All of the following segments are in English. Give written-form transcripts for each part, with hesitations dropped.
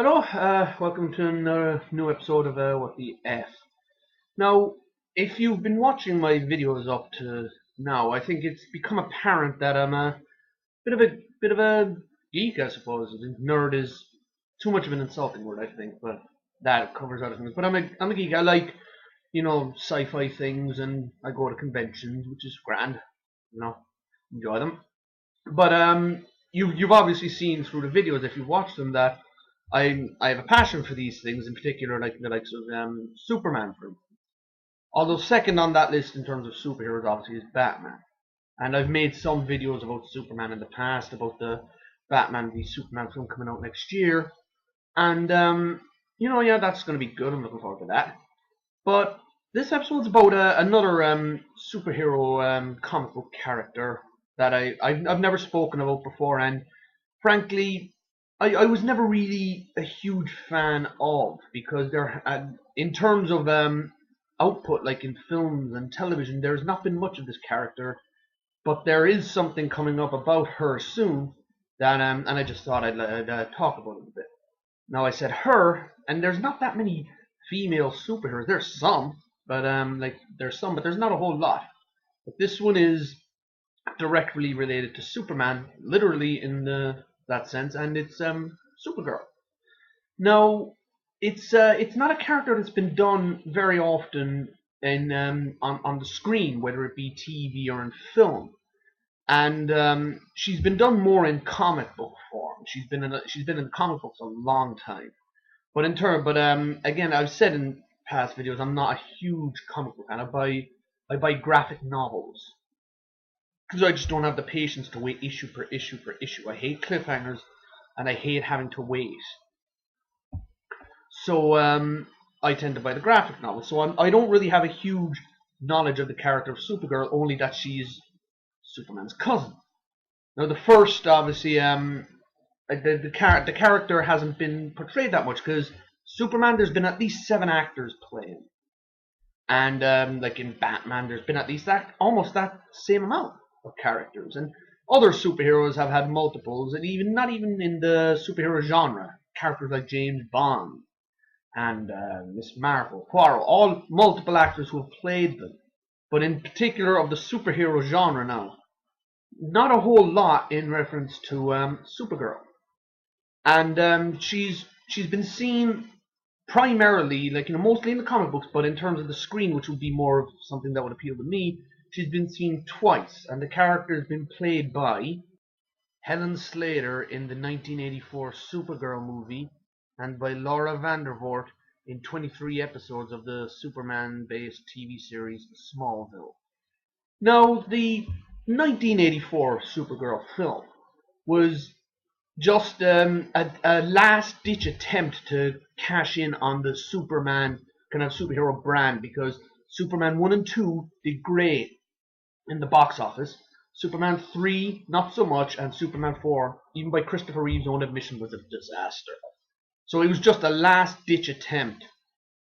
Hello, welcome to another new episode of What the F. Now, if you've been watching my videos up to now, I think it's become apparent that I'm a bit of a geek, I suppose. I think nerd is too much of an insulting word, I think, but that covers other things. But I'm a geek. I like sci-fi things, and I go to conventions, which is grand. Enjoy them. But you've obviously seen through the videos, if you've watched them, that I have a passion for these things, in particular, like the likes of Superman, for instance. Although second on that list in terms of superheroes, obviously, is Batman. And I've made some videos about Superman in the past, about the Batman v Superman film coming out next year, and yeah, that's going to be good. I'm looking forward to that. But this episode's about another superhero comic book character that I've never spoken about before, and frankly, I was never really a huge fan of, because in terms of output, like in films and television, there's not been much of this character, but there is something coming up about her soon that and I just thought I'd talk about it a bit. Now, I said her, and there's not that many female superheroes. There's some, but but there's not a whole lot. But this one is directly related to Superman, literally in that sense, and it's Supergirl. Now, it's not a character that's been done very often in on the screen, whether it be TV or in film, and she's been done more in comic book form. She's been in comic books a long time, but again, I've said in past videos, I'm not a huge comic book fan. I buy graphic novels, because I just don't have the patience to wait issue per issue per issue. I hate cliffhangers, and I hate having to wait. So I tend to buy the graphic novel. So I don't really have a huge knowledge of the character of Supergirl, only that she's Superman's cousin. Now, the first, obviously, the character hasn't been portrayed that much, because Superman, there's been at least 7 actors playing, and like in Batman, there's been at least almost that same amount of characters, and other superheroes have had multiples, and even not even in the superhero genre, characters like James Bond and Miss Marvel, Poirot, all multiple actors who have played them. But in particular of the superhero genre now, not a whole lot in reference to Supergirl, and she's been seen primarily, mostly in the comic books, but in terms of the screen, which would be more of something that would appeal to me, she's been seen twice, and the character has been played by Helen Slater in the 1984 Supergirl movie, and by Laura Vandervoort in 23 episodes of the Superman-based TV series Smallville. Now, the 1984 Supergirl film was just a last-ditch attempt to cash in on the Superman kind of superhero brand, because Superman 1 and 2 did great in the box office. Superman 3, not so much, and Superman 4, even by Christopher Reeve's own admission, was a disaster. So it was just a last-ditch attempt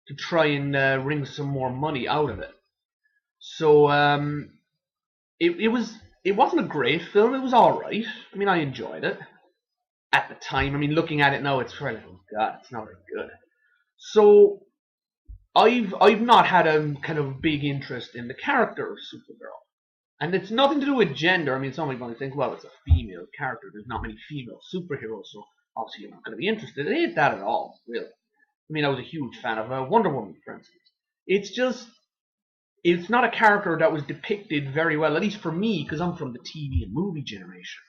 to try and wring some more money out of it. So it wasn't a great film. It was all right. I mean, I enjoyed it at the time. I mean, looking at it now, it's really, oh god, it's not very good. So I've not had a kind of big interest in the character of Supergirl. And it's nothing to do with gender. I mean, somebody might think, well, it's a female character. There's not many female superheroes, so obviously you're not going to be interested. It ain't that at all, really. I mean, I was a huge fan of Wonder Woman, for instance. It's not a character that was depicted very well, at least for me, because I'm from the TV and movie generation.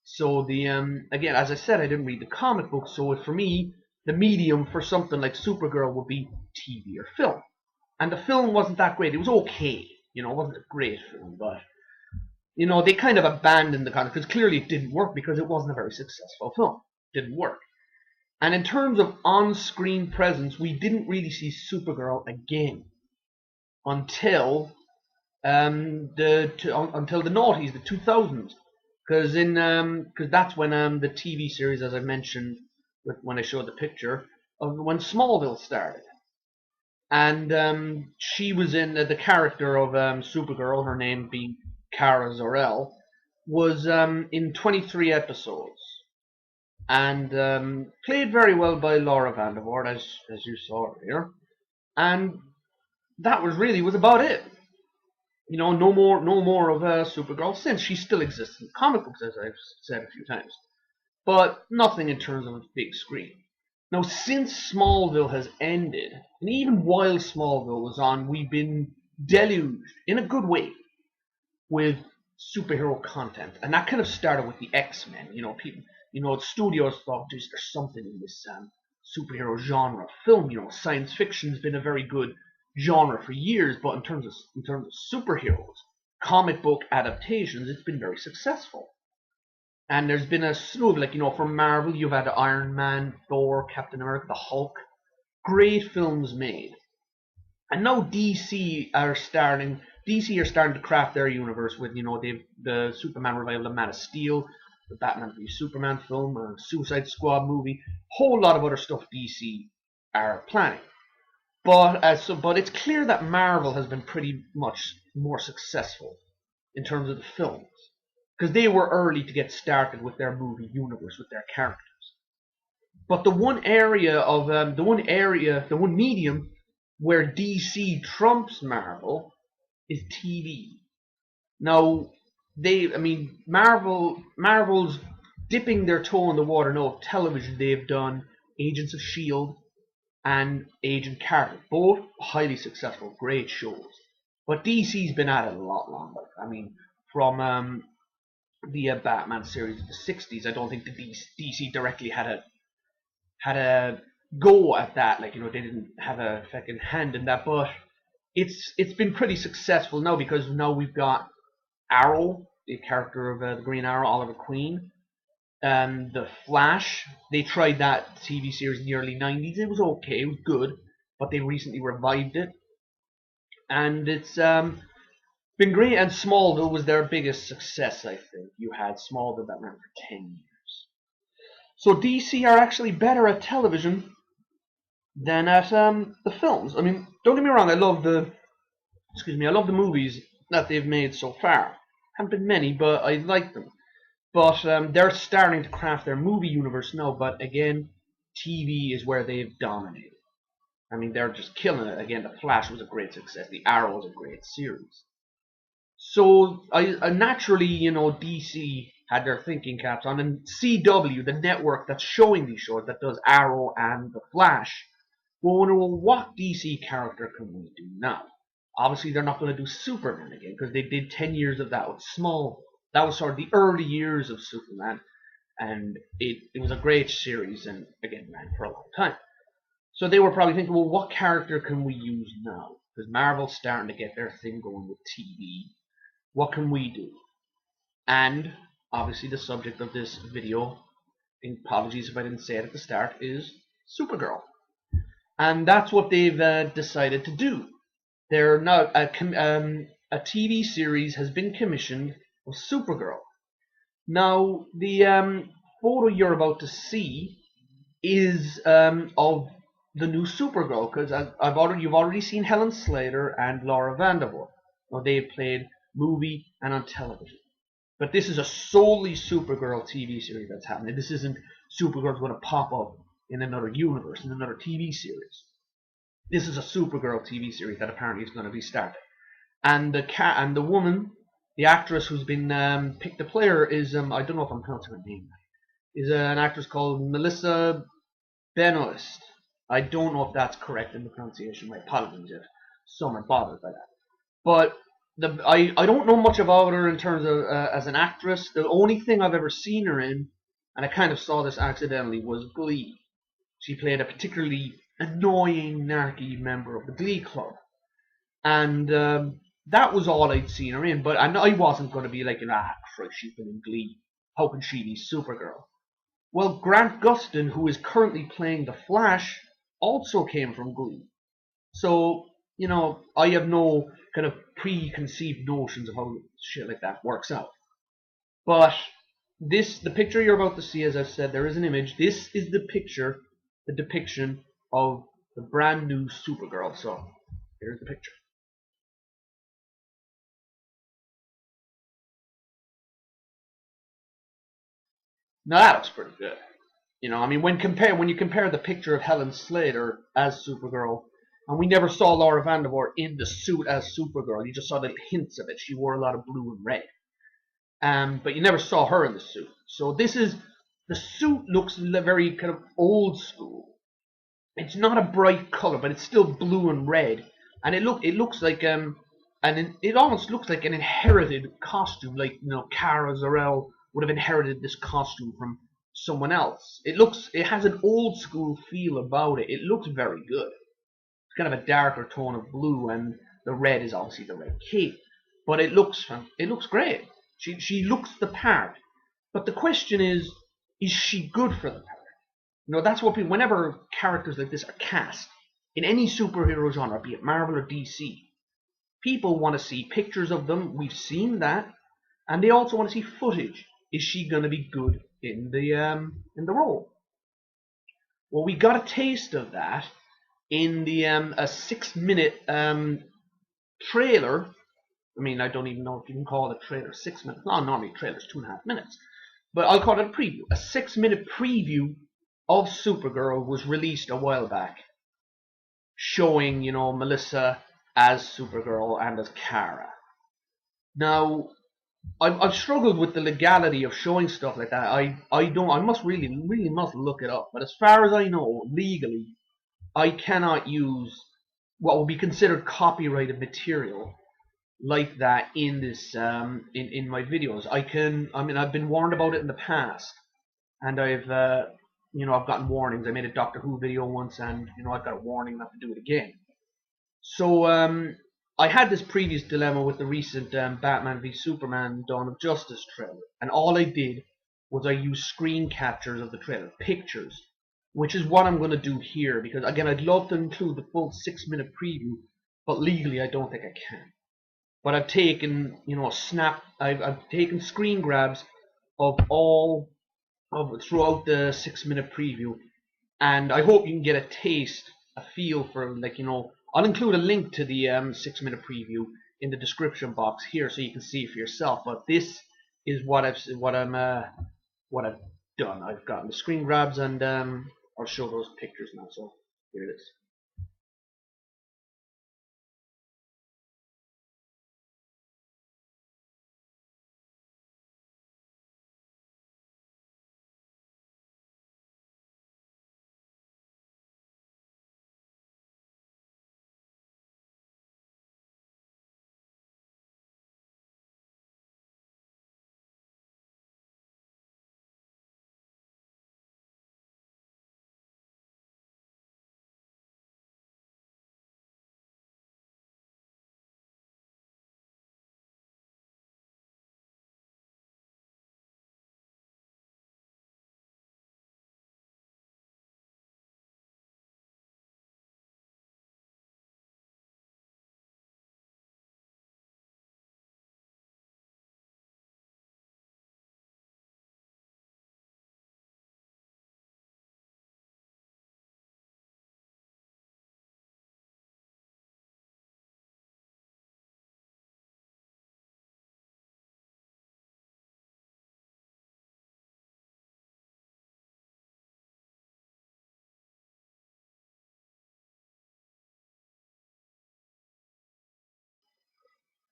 So again, as I said, I didn't read the comic books, so for me, the medium for something like Supergirl would be TV or film. And the film wasn't that great. It was okay. It wasn't a great film, but they kind of abandoned the concept, because clearly it didn't work, because it wasn't a very successful film. It didn't work. And in terms of on-screen presence, we didn't really see Supergirl again until until the noughties, the 2000s, because that's when the TV series, as I mentioned when I showed the picture, of when Smallville started. And she was in the character of Supergirl, her name being Kara Zor-El, was in 23 episodes. and played very well by Laura Vandervoort, as you saw earlier. And that was about it. You know, no more of Supergirl since she still exists in comic books, as I've said a few times, but nothing in terms of a big screen. Now, since Smallville has ended, and even while Smallville was on, we've been deluged in a good way with superhero content, and that kind of started with the X-Men. You know, people, studios thought, "Geez, there's something in this superhero genre film." You know, science fiction's been a very good genre for years, but in terms of superheroes, comic book adaptations, it's been very successful. And there's been a slew of, from Marvel, you've had Iron Man, Thor, Captain America, the Hulk, great films made. And now DC are starting to craft their universe with, they've the Superman revival of Man of Steel, the Batman v Superman film, a Suicide Squad movie, whole lot of other stuff DC are planning. But it's clear that Marvel has been pretty much more successful in terms of the films, because they were early to get started with their movie universe, with their characters. But the one medium where DC trumps Marvel is TV. Now, Marvel's dipping their toe in the water now of television. They've done Agents of S.H.I.E.L.D. and Agent Carter, both highly successful, great shows. But DC's been at it a lot longer. From the Batman series of the 60s, I don't think the DC directly had a go at that. They didn't have a fucking hand in that, but it's been pretty successful now, because now we've got Arrow, the character of the Green Arrow, Oliver Queen, and the Flash. They tried that TV series in the early 90s. It was okay, it was good, but they recently revived it, and it's been great. And Smallville was their biggest success, I think. You had Smallville that ran for 10 years. So DC are actually better at television than at the films. Don't get me wrong, I love the movies that they've made so far. Haven't been many, but I like them. But they're starting to craft their movie universe now. But again, TV is where they've dominated. They're just killing it. Again, The Flash was a great success. The Arrow was a great series. So I naturally, DC had their thinking caps on, and CW, the network that's showing these shows, that does Arrow and The Flash, will wonder, well, what DC character can we do now? Obviously, they're not going to do Superman again, because they did 10 years of that with Smallville. That was sort of the early years of Superman, and it was a great series, and again, ran for a long time. So they were probably thinking, well, what character can we use now? Because Marvel's starting to get their thing going with TV. What can we do? And obviously the subject of this video, and apologies if I didn't say it at the start, is Supergirl. And that's what they've decided to do. They're now a TV series has been commissioned of Supergirl. Now, the photo you're about to see is of the new Supergirl, because you've already seen Helen Slater and Laura Vandervoort. Now, they've played movie and on television. But this is a solely Supergirl TV series that's happening. This isn't Supergirl's going to pop up in another universe, in another TV series. This is a Supergirl TV series that apparently is going to be started. And the woman, the actress who's been picked to play her is, I don't know if I'm pronouncing her name right, is an actress called Melissa Benoist. I don't know if that's correct in the pronunciation. My apologies if some are bothered by that. But I don't know much about her in terms of as an actress. The only thing I've ever seen her in, and I kind of saw this accidentally, was Glee. She played a particularly annoying, narky member of the Glee Club. And that was all I'd seen her in. But I wasn't going to be like, Christ, she's been in Glee. How can she be Supergirl? Well, Grant Gustin, who is currently playing The Flash, also came from Glee. So, I have no kind of preconceived notions of how shit like that works out. But the picture you're about to see, as I've said, there is an image. This is the picture, the depiction of the brand new Supergirl. So, here's the picture. Now that looks pretty good. You know, I mean, when you compare the picture of Helen Slater as Supergirl, and we never saw Laura Vandervoort in the suit as Supergirl. You just saw little hints of it. She wore a lot of blue and red, but you never saw her in the suit. So the suit looks very kind of old school. It's not a bright color, but it's still blue and red, and it looks like it almost looks like an inherited costume, like Kara Zor-El would have inherited this costume from someone else. It has an old school feel about it. It looks very good. It's kind of a darker tone of blue, and the red is obviously the red cape, but it looks great. She looks the part, but the question is she good for the part? That's what people, whenever characters like this are cast in any superhero genre, be it Marvel or DC, people want to see pictures of them. We've seen that, and they also want to see footage. Is she going to be good in the role? Well, we got a taste of that in the a 6-minute trailer. I mean, I don't even know if you can call it a trailer 6 minutes. No, normally trailers 2.5 minutes, but I'll call it a preview. A 6-minute preview of Supergirl was released a while back, showing Melissa as Supergirl and as Kara. Now, I've struggled with the legality of showing stuff like that. I must really must look it up. But as far as I know, legally, I cannot use what would be considered copyrighted material like that in this in my videos. I've been warned about it in the past, and I've gotten warnings. I made a Doctor Who video once, and I've got a warning not to do it again. So I had this previous dilemma with the recent Batman v Superman Dawn of Justice trailer, and all I did was I used screen captures of the trailer, pictures, which is what I'm going to do here, because again, I'd love to include the full 6-minute preview, but legally I don't think I can. But I've taken I've taken screen grabs of all of throughout the 6-minute preview, and I hope you can get a taste, a feel for, I'll include a link to the 6-minute preview in the description box here, so you can see it for yourself. But this is what I've done. I've gotten the screen grabs, and I'll show those pictures now. So here it is.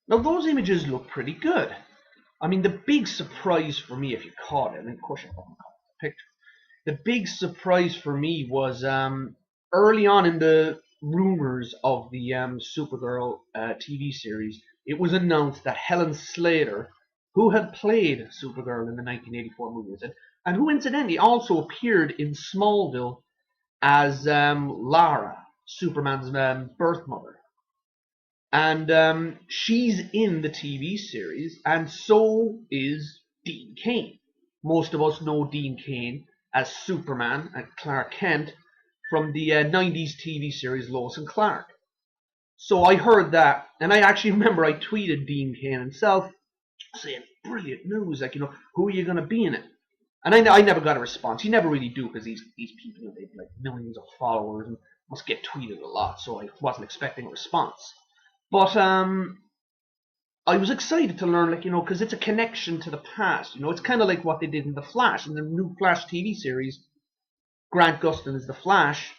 Now those images look pretty good. I mean, the big surprise for me, if you caught it, and of course you haven't caught the picture, the big surprise for me was early on in the rumors of the Supergirl TV series. It was announced that Helen Slater, who had played Supergirl in the 1984 movies, and who incidentally also appeared in Smallville as Lara, Superman's birth mother. And she's in the TV series, and so is Dean Cain. Most of us know Dean Cain as Superman and Clark Kent from the 90s TV series Lois and Clark. So I heard that, and I actually remember I tweeted Dean Cain himself saying, brilliant news, who are you going to be in it? And I never got a response. You never really do, because these people, they've like millions of followers and must get tweeted a lot, so I wasn't expecting a response. But I was excited to learn, because it's a connection to the past. It's kind of like what they did in The Flash, in the new Flash TV series. Grant Gustin is the Flash,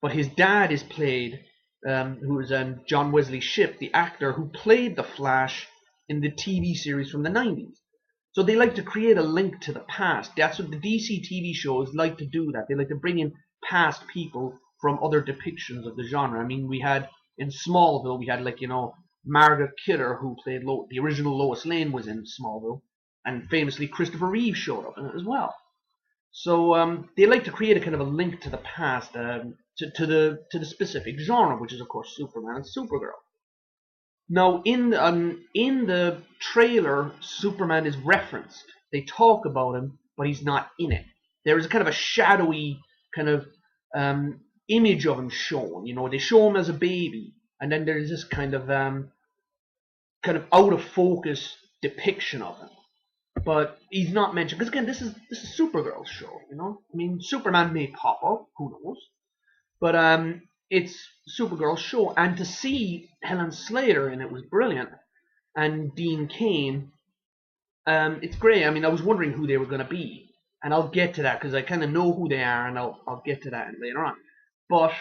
but his dad is played, who is John Wesley Shipp, the actor who played the Flash in the TV series from the 90s. So they like to create a link to the past. That's what the DC TV shows like to do. That they like to bring in past people from other depictions of the genre. I mean, we had in Smallville, we had Margaret Kidder, who played the original Lois Lane, was in Smallville, and famously Christopher Reeve showed up in it as well. So they like to create a kind of a link to the past, to the specific genre, which is of course Superman and Supergirl. Now, in the trailer, Superman is referenced. They talk about him, but he's not in it. There is a kind of a shadowy kind of image of him shown. They show him as a baby, and then there's this kind of out of focus depiction of him. But he's not mentioned because again, this is Supergirl's show. I mean, Superman may pop up, who knows? But it's Supergirl's show, and to see Helen Slater in it was brilliant, and Dean Cain, it's great. I mean, I was wondering who they were going to be, and I'll get to that because I kind of know who they are, and I'll get to that later on. But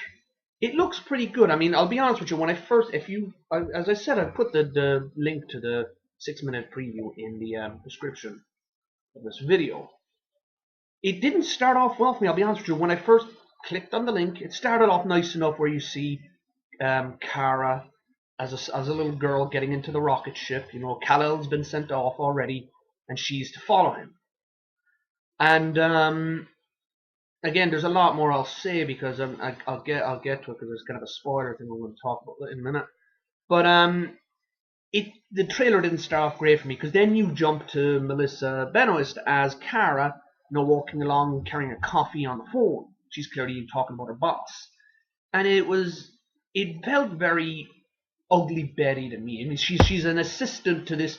it looks pretty good. I mean, I'll be honest with you. When I first, as I said, I put the link to the 6-minute preview in the description of this video. It didn't start off well for me, I'll be honest with you. When I first clicked on the link, it started off nice enough where you see Kara as a little girl getting into the rocket ship. Kal-El's been sent off already, and she's to follow him. And again, there's a lot more I'll say because I'll get to it because there's kind of a spoiler thing I'm going to talk about in a minute. But the trailer didn't start off great for me because then you jump to Melissa Benoist as Kara, walking along carrying a coffee on the phone. She's clearly talking about her boss, and it felt very Ugly Betty to me. I mean, she's an assistant to this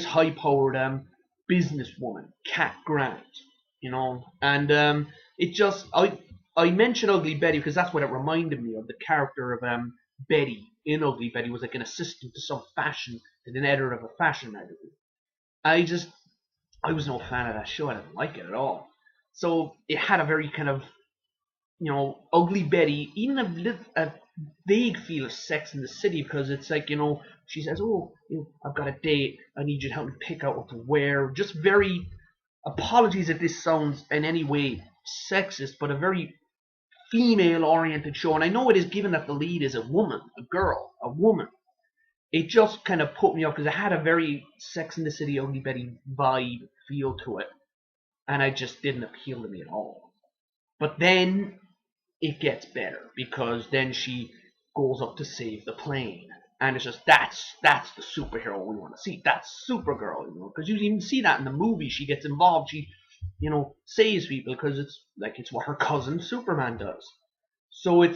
high-powered businesswoman, Cat Grant, and it just I mentioned Ugly Betty because that's what it reminded me of. The character of Betty in Ugly Betty was like an assistant to an editor of a fashion magazine. I was no fan of that show. I didn't like it at all. So it had a very kind of, Ugly Betty, even a vague feel of Sex in the City, because it's like, she says, I've got a date. I need you to help me pick out what to wear. Just very, apologies if this sounds in any way sexist, but a very female-oriented show. And I know it is, given that the lead is a woman, a woman. It just kind of put me off because it had a very Sex in the City, Ugly Betty vibe feel to it. And it just didn't appeal to me at all. But then it gets better because then she goes up to save the plane. And it's just, that's the superhero we want to see. That's Supergirl, because you even see that in the movie. She gets involved. She, saves people because it's what her cousin Superman does. So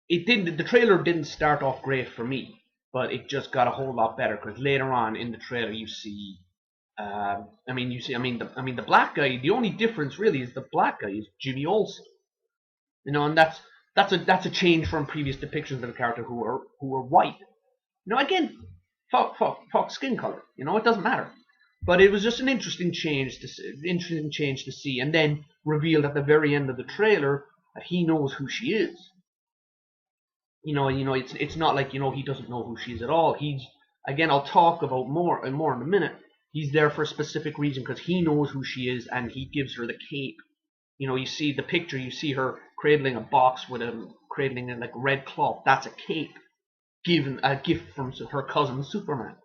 the trailer didn't start off great for me. But it just got a whole lot better because later on in the trailer you see, the black guy. The only difference really is the black guy is Jimmy Olsen, and that's a change from previous depictions of the character who are white. Again, fuck skin color. It doesn't matter. But it was just an interesting change to see, and then revealed at the very end of the trailer that he knows who she is. It's not like he doesn't know who she is at all. I'll talk about more in a minute. He's there for a specific reason because he knows who she is, and he gives her the cape. You see the picture. You see her cradling a box with cradling a red cloth. That's a cape, given a gift from her cousin Superman.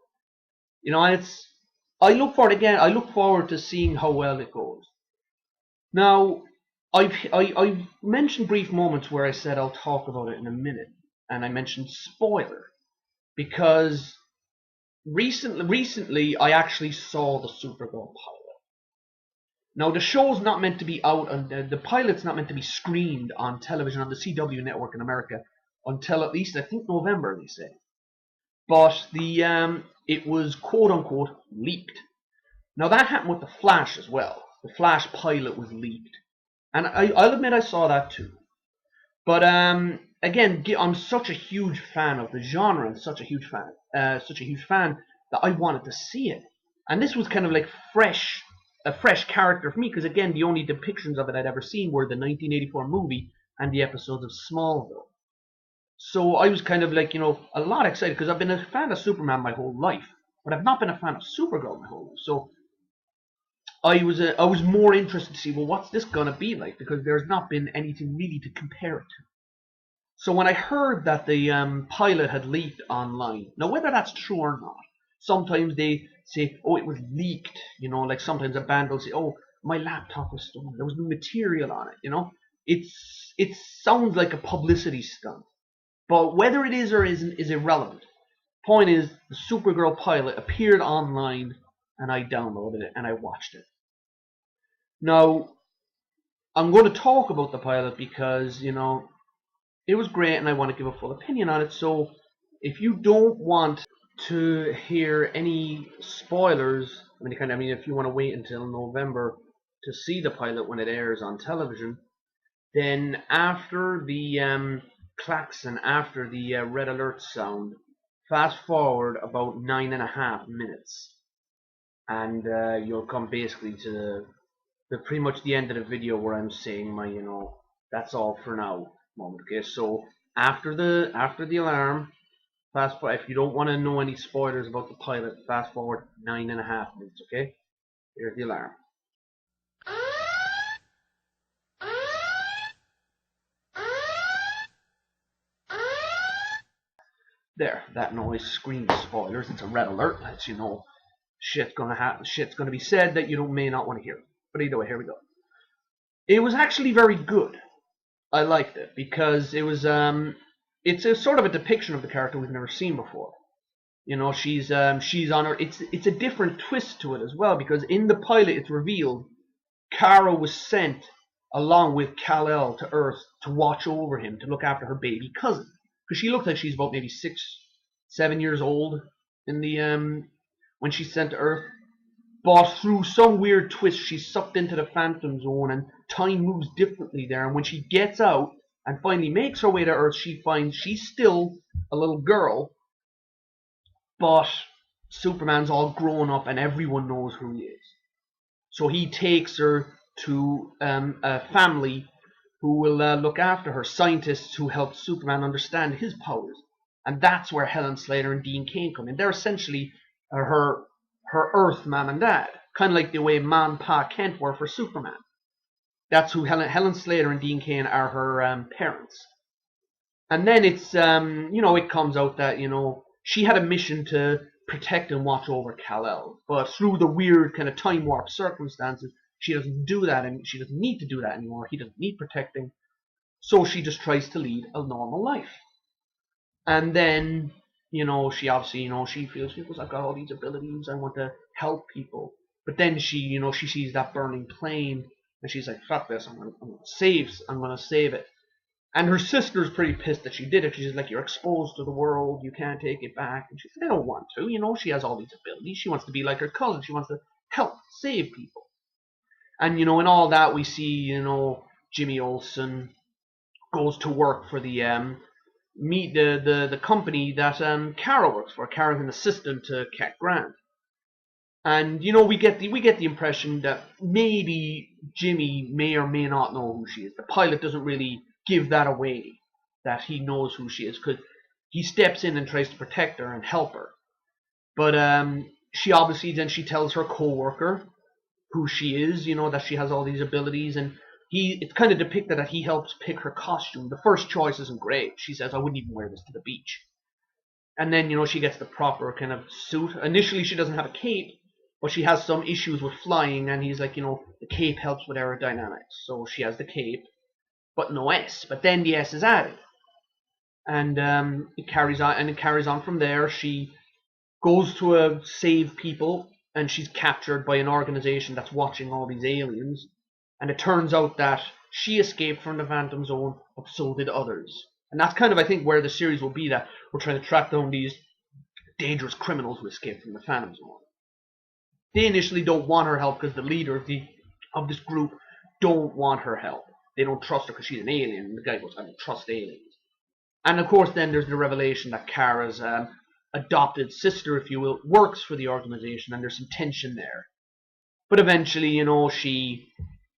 I look forward to seeing how well it goes. Now, I've mentioned brief moments where I said I'll talk about it in a minute. And I mentioned spoiler because recently I actually saw the Supergirl pilot. Now the show's not meant to be out, and the pilot's not meant to be screened on television on the CW network in America until at least I think November, they say. But it was quote unquote leaked. Now that happened with the Flash as well. The Flash pilot was leaked, and I'll admit I saw that too. But again, I'm such a huge fan of the genre and such a huge fan that I wanted to see it. And this was kind of like fresh a fresh character for me, because again, the only depictions of it I'd ever seen were the 1984 movie and the episodes of Smallville. So I was kind of like, a lot excited, because I've been a fan of Superman my whole life, but I've not been a fan of Supergirl my whole life. So I was more interested to see, well, what's this gonna be like, because there's not been anything really to compare it to. So when I heard that the pilot had leaked online, now whether that's true or not, sometimes they say, oh, it was leaked, like sometimes a band will say, oh, my laptop was stolen, there was no material on it, it sounds like a publicity stunt. But whether it is or isn't is irrelevant. Point is, the Supergirl pilot appeared online, and I downloaded it and I watched it. Now, I'm going to talk about the pilot because, it was great and I want to give a full opinion on it. So, if you don't want to hear any spoilers, if you want to wait until November to see the pilot when it airs on television, then after the klaxon, after the red alert sound, fast forward about 9.5 minutes, and you'll come basically to pretty much the end of the video where I'm saying my, that's all for now moment. Okay, so after the alarm, fast forward. If you don't want to know any spoilers about the pilot, fast forward 9.5 minutes. Okay, here's the alarm. There, that noise screams spoilers. It's a red alert. Lets you know shit's gonna be said that you may not want to hear. But either way, here we go. It was actually very good. I liked it because it was it's a sort of a depiction of the character we've never seen before. She's on her. It's a different twist to it as well, because in the pilot it's revealed Kara was sent along with Kal-El to Earth to watch over him, to look after her baby cousin, because she looks like she's about maybe 6-7 years old in the when she's sent to Earth. But through some weird twist, she's sucked into the Phantom Zone, and time moves differently there. And when she gets out and finally makes her way to Earth, she finds she's still a little girl, but Superman's all grown up and everyone knows who he is. So he takes her to a family who will look after her, scientists who help Superman understand his powers. And that's where Helen Slater and Dean Cain come in. They're essentially her Earth mom and dad, kind of like the way Ma and Pa Kent were for Superman. That's who Helen Slater and Dean Cain are, her parents. And then it's it comes out that she had a mission to protect and watch over Kal-El, but through the weird kind of time warp circumstances, she doesn't do that, and she doesn't need to do that anymore. He doesn't need protecting, so she just tries to lead a normal life. And then she obviously, she feels, I've got all these abilities, I want to help people. But then she sees that burning plane, and she's like, fuck this, I'm gonna save it. And her sister's pretty pissed that she did it. She's like, you're exposed to the world, you can't take it back. And she said, I don't want to, she has all these abilities. She wants to be like her cousin. She wants to help save people. And, in all that we see, Jimmy Olsen goes to work for the the company that Kara works for. Kara's an assistant to Cat Grant. And we get the impression that maybe Jimmy may or may not know who she is. The pilot doesn't really give that away, that he knows who she is, because he steps in and tries to protect her and help her. But she obviously then she tells her co-worker who she is, that she has all these abilities, and it's kind of depicted that he helps pick her costume. The first choice isn't great. She says, I wouldn't even wear this to the beach. And then, she gets the proper kind of suit. Initially, she doesn't have a cape, but she has some issues with flying, and he's like, the cape helps with aerodynamics. So she has the cape, but no S. But then the S is added. And it carries on from there. She goes to save people, and she's captured by an organization that's watching all these aliens. And it turns out that she escaped from the Phantom Zone, but so did others. And that's kind of, I think, where the series will be, that we're trying to track down these dangerous criminals who escaped from the Phantom Zone. They initially don't want her help because the leader of this group don't want her help. They don't trust her because she's an alien. And the guy goes, I don't trust aliens. And of course then there's the revelation that Kara's adopted sister, if you will, works for the organization, and there's some tension there. But eventually, she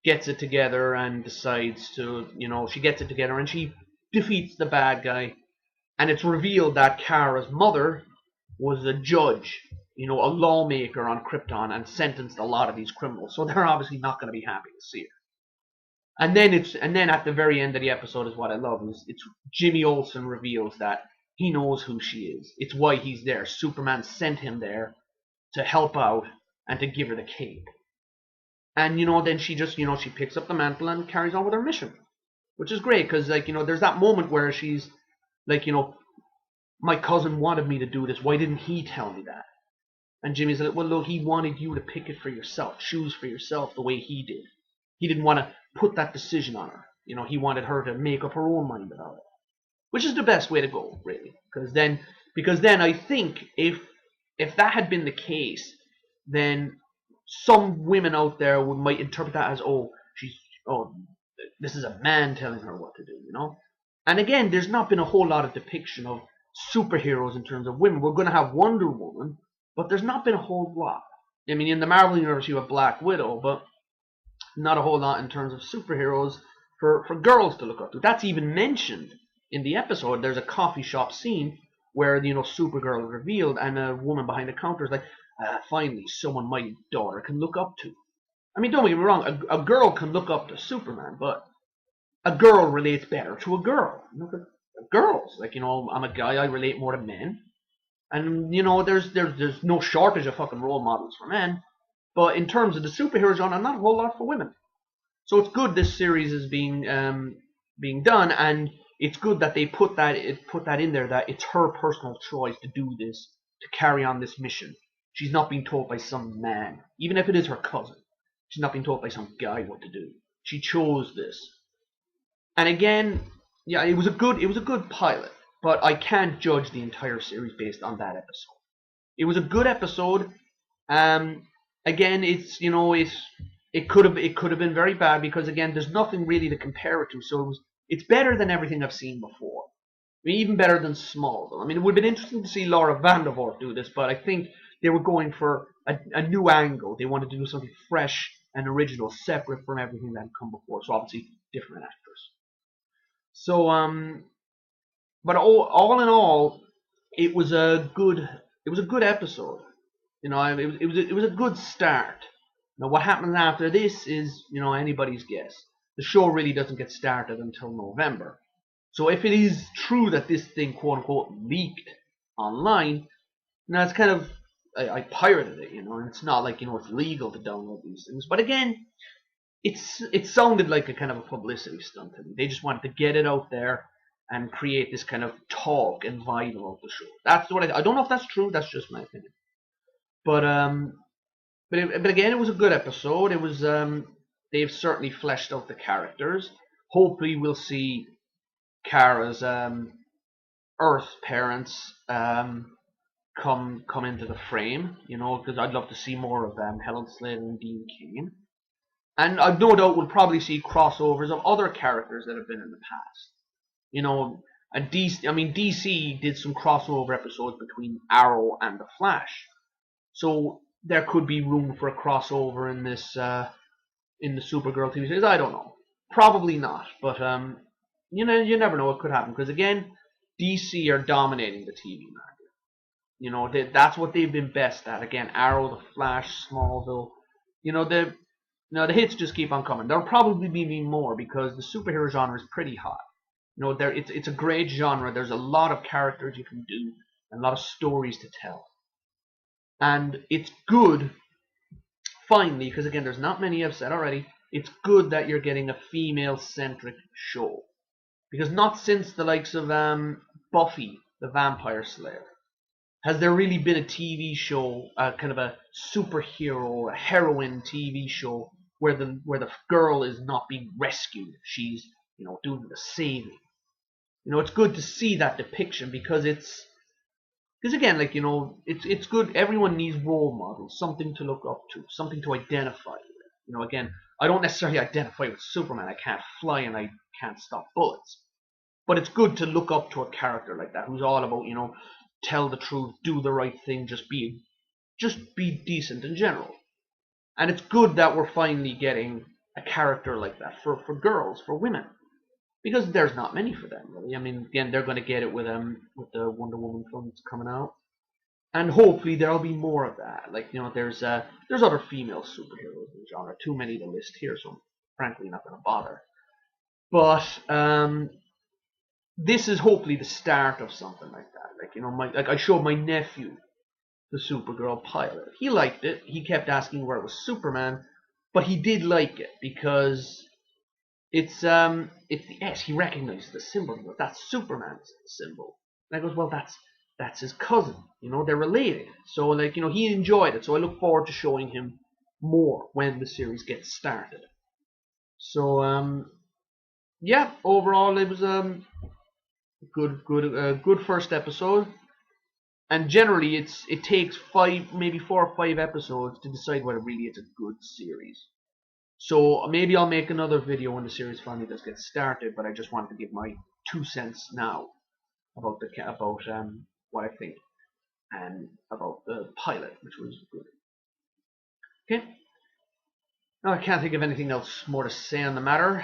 gets it together and decides to, she gets it together and she defeats the bad guy. And it's revealed that Kara's mother was a judge, a lawmaker on Krypton, and sentenced a lot of these criminals. So they're obviously not going to be happy to see her. And then at the very end of the episode is what I love, is it's Jimmy Olsen reveals that he knows who she is. It's why he's there. Superman sent him there to help out and to give her the cape. And then she just she picks up the mantle and carries on with her mission, which is great because there's that moment where she's like, my cousin wanted me to do this. Why didn't he tell me that? And Jimmy's like, well, look, he wanted you to pick it for yourself, choose for yourself the way he did. He didn't want to put that decision on her. He wanted her to make up her own mind about it, which is the best way to go, really. Because then I think if that had been the case, then some women out there might interpret that as, this is a man telling her what to do, And again, there's not been a whole lot of depiction of superheroes in terms of women. We're going to have Wonder Woman, but there's not been a whole lot. I mean, in the Marvel Universe, you have Black Widow, but not a whole lot in terms of superheroes for girls to look up to. That's even mentioned in the episode. There's a coffee shop scene where, Supergirl is revealed, and a woman behind the counter is like, finally, someone my daughter can look up to. I mean, don't get me wrong, a girl can look up to Superman, but a girl relates better to a girl. Girls, I'm a guy, I relate more to men. And, there's no shortage of fucking role models for men. But in terms of the superhero genre, not a whole lot for women. So it's good this series is being done, and it's good that they put that in there, that it's her personal choice to do this, to carry on this mission. She's not being told by some man, even if it is her cousin. She's not being told by some guy what to do. She chose this. And again, yeah, it was a good pilot, but I can't judge the entire series based on that episode. It was a good episode. Again, it could have been very bad because again, there's nothing really to compare it to. So it's better than everything I've seen before. I mean, even better than Smallville. I mean, it would have been interesting to see Laura Vandervoort do this, but I think they were going for a new angle. They wanted to do something fresh and original, separate from everything that had come before. So obviously, different actors. So, but all in all, it was a good episode. It was a good start. Now, what happens after this is, anybody's guess. The show really doesn't get started until November. So if it is true that this thing, quote unquote, leaked online, now it's kind of, I pirated it, and it's not like, it's legal to download these things. But again, it sounded like a kind of a publicity stunt to me. They just wanted to get it out there and create this kind of talk and vibe about the show. That's what I don't know if that's true. That's just my opinion. But again, it was a good episode. It was they've certainly fleshed out the characters. Hopefully, we'll see Kara's Earth parents come into the frame. Because I'd love to see more of Helen Slater and Dean Cain. And I've no doubt we'll probably see crossovers of other characters that have been in the past. And DC did some crossover episodes between Arrow and the Flash. So there could be room for a crossover in this in the Supergirl TV series. I don't know. Probably not, but you never know what could happen because again, DC are dominating the TV market. That's what they've been best at. Again, Arrow, the Flash, Smallville. The hits just keep on coming. There'll probably be more because the superhero genre is pretty hot. It's a great genre. There's a lot of characters you can do and a lot of stories to tell. And it's good, finally, because again, there's not many I've said already, it's good that you're getting a female-centric show. Because not since the likes of Buffy, the Vampire Slayer, has there really been a TV show, kind of a superhero, a heroine TV show, where the girl is not being rescued. She's, doing the saving. It's good to see that depiction because again, it's good. Everyone needs role models, something to look up to, something to identify with. Again, I don't necessarily identify with Superman. I can't fly and I can't stop bullets. But it's good to look up to a character like that who's all about, tell the truth, do the right thing, just be decent in general. And it's good that we're finally getting a character like that for girls, for women, because there's not many for them really. I mean, again, they're going to get it with the Wonder Woman film that's coming out, and hopefully there'll be more of that. Like, you know, there's other female superheroes in the genre, too many to list here, so I'm frankly not going to bother. But this is hopefully the start of something like that. Like, you know, I showed my nephew the Supergirl pilot. He liked it. He kept asking where it was Superman, but he did like it because it's the S. He recognized the symbol. He goes, "That's Superman's symbol." And I goes, "Well, that's his cousin. You know, they're related." So, like, you know, he enjoyed it. So I look forward to showing him more when the series gets started. So yeah, overall it was good first episode. And generally, it takes maybe 4 or 5 episodes to decide whether really it's a good series. So maybe I'll make another video when the series finally does get started. But I just wanted to give my 2 cents now about what I think and about the pilot, which was good. Okay. Now I can't think of anything else more to say on the matter.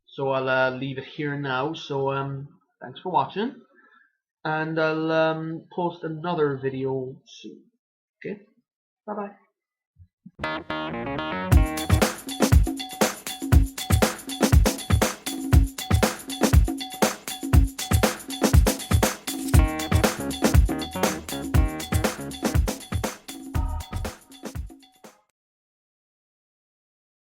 So I'll leave it here now. So thanks for watching. And I'll post another video soon. Okay, bye bye.